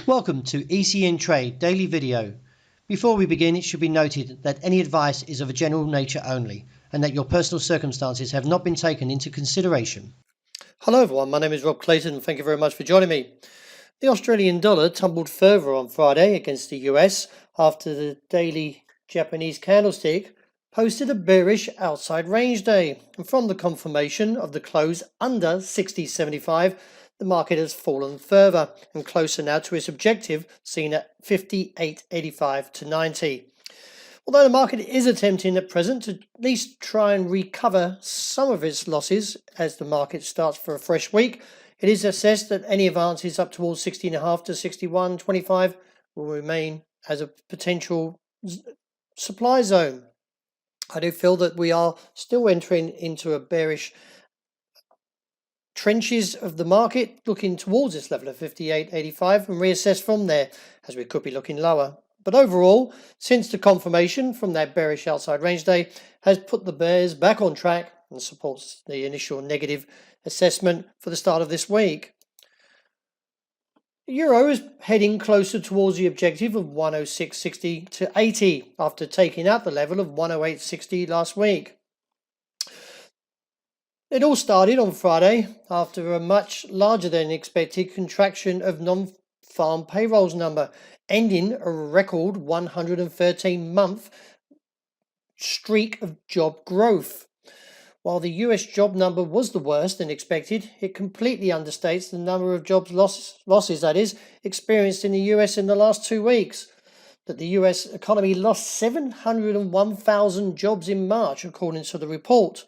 Welcome to ECNTRADE Daily Video. Before we begin, it should be noted that any advice is of a general nature only and that your personal circumstances have not been taken into consideration. Hello everyone, my name is Rob Clayton and thank you very much for joining me. The Australian dollar tumbled further on Friday against the US after the daily Japanese candlestick posted a bearish outside range day, and from the confirmation of the close under 60.75, the market has fallen further and closer now to its objective seen at 58.85 to 90. Although the market is attempting at present to at least try and recover some of its losses as the market starts for a fresh week, it is assessed that any advances up towards 60.5 to 61.25 will remain as a potential supply zone. I do feel that we are still entering into a bearish trenches of the market, looking towards this level of 58.85 and reassess from there, as we could be looking lower. But overall, since the confirmation from that bearish outside range day has put the bears back on track and supports the initial negative assessment for the start of this week. The euro is heading closer towards the objective of 106.60 to 80 after taking out the level of 108.60 last week. It all started on Friday after a much larger than expected contraction of non-farm payrolls number, ending a record 113-month streak of job growth. While the US job number was the worst than expected, it completely understates the number of jobs losses that is experienced in the US in the last 2 weeks. That the US economy lost 701,000 jobs in March, according to the report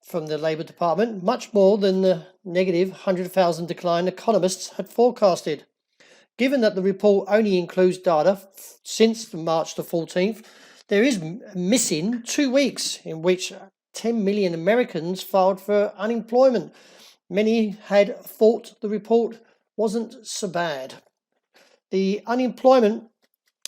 from the Labour Department, much more than the negative 100,000 decline economists had forecasted. Given that the report only includes data since March the 14th, there is missing 2 weeks in which 10 million Americans filed for unemployment. Many had thought the report wasn't so bad. The unemployment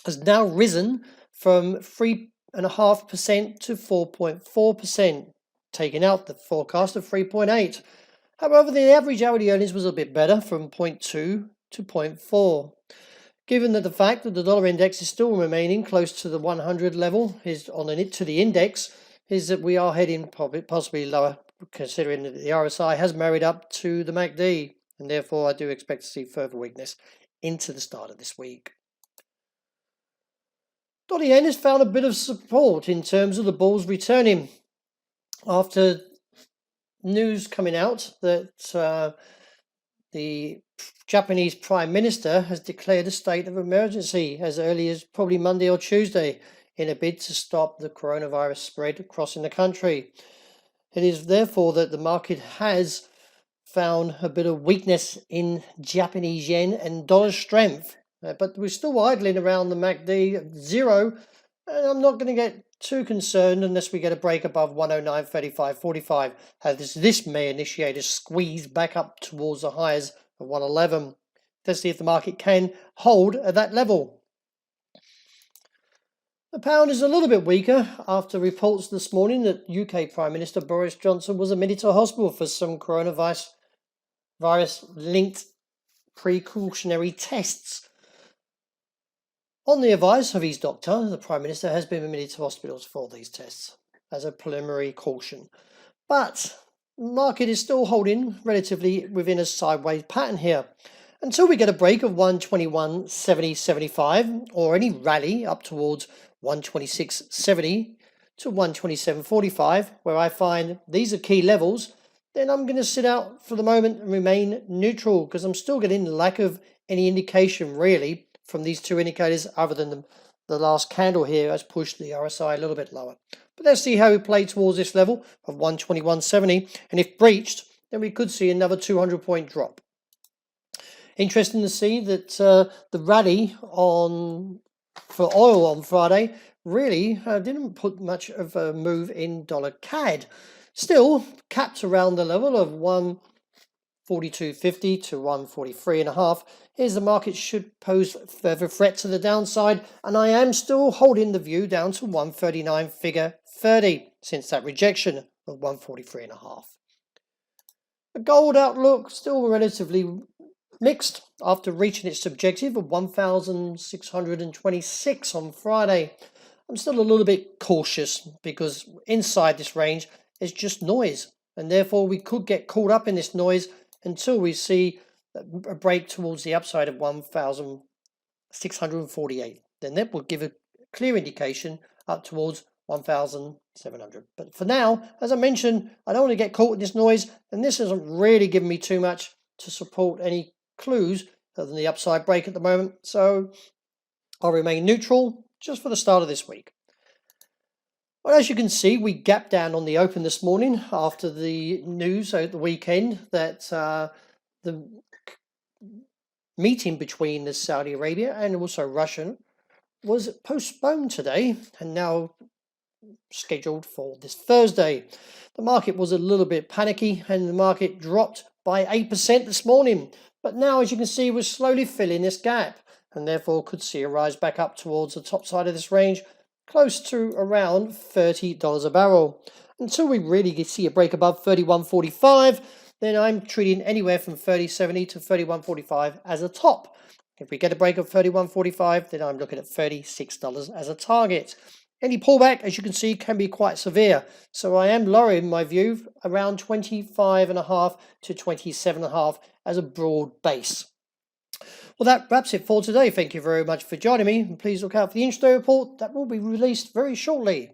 has now risen from 3.5% to 4.4%, taking out the forecast of 3.8. However, the average hourly earnings was a bit better, from 0.2 to 0.4. Given that the fact that the dollar index is still remaining close to the 100 level to the index, is that we are heading possibly lower, considering that the RSI has married up to the MACD, and therefore I do expect to see further weakness into the start of this week. Dollar yen has found a bit of support in terms of the bulls returning after news coming out that the Japanese Prime Minister has declared a state of emergency as early as probably Monday or Tuesday in a bid to stop the coronavirus spread across in the country. It is therefore that the market has found a bit of weakness in Japanese yen and dollar strength, but we're still idling around the MACD at zero, and I'm not going to get too concerned unless we get a break above 109.35.45, as this may initiate a squeeze back up towards the highs of 111. Let's see if the market can hold at that level. The pound is a little bit weaker after reports this morning that UK Prime Minister Boris Johnson was admitted to hospital for some coronavirus-linked precautionary tests. On the advice of his doctor, the Prime Minister has been admitted to hospitals for these tests as a preliminary caution. But the market is still holding relatively within a sideways pattern here, until we get a break of 121.70.75 or any rally up towards 126.70 to 127.45, where I find these are key levels. Then I'm going to sit out for the moment and remain neutral, because I'm still getting the lack of any indication really from these two indicators, other than the last candle here has pushed the RSI a little bit lower. But let's see how we play towards this level of 121.70, and if breached, then we could see another 200-point drop. Interesting to see that the rally for oil on Friday really didn't put much of a move in dollar CAD. Still capped around the level of 142.50 to 143.5. Here's the market should pose further threat to the downside, and I am still holding the view down to 139 figure 30 since that rejection of 143.5. The gold outlook still relatively mixed after reaching its objective of 1,626 on Friday. I'm still a little bit cautious because inside this range is just noise, and therefore we could get caught up in this noise until we see a break towards the upside of 1,648. Then that will give a clear indication up towards 1,700. But for now, as I mentioned, I don't want to get caught in this noise, and this isn't really giving me too much to support any clues other than the upside break at the moment. So I'll remain neutral just for the start of this week. Well, as you can see, we gapped down on the open this morning after the news over the weekend that the meeting between the Saudi Arabia and also Russia was postponed today and now scheduled for this Thursday. The market was a little bit panicky and the market dropped by 8% this morning, but now, as you can see, we're slowly filling this gap and therefore could see a rise back up towards the top side of this range, close to around $30 a barrel. Until we really see a break above 31.45, then I'm treating anywhere from 30.70 to 31.45 as a top. If we get a break of 31.45, then I'm looking at $36 as a target. Any pullback, as you can see, can be quite severe. So I am lowering my view around 25.5 to 27.5 as a broad base. Well, that wraps it for today. Thank you very much for joining me. And please look out for the intraday report that will be released very shortly.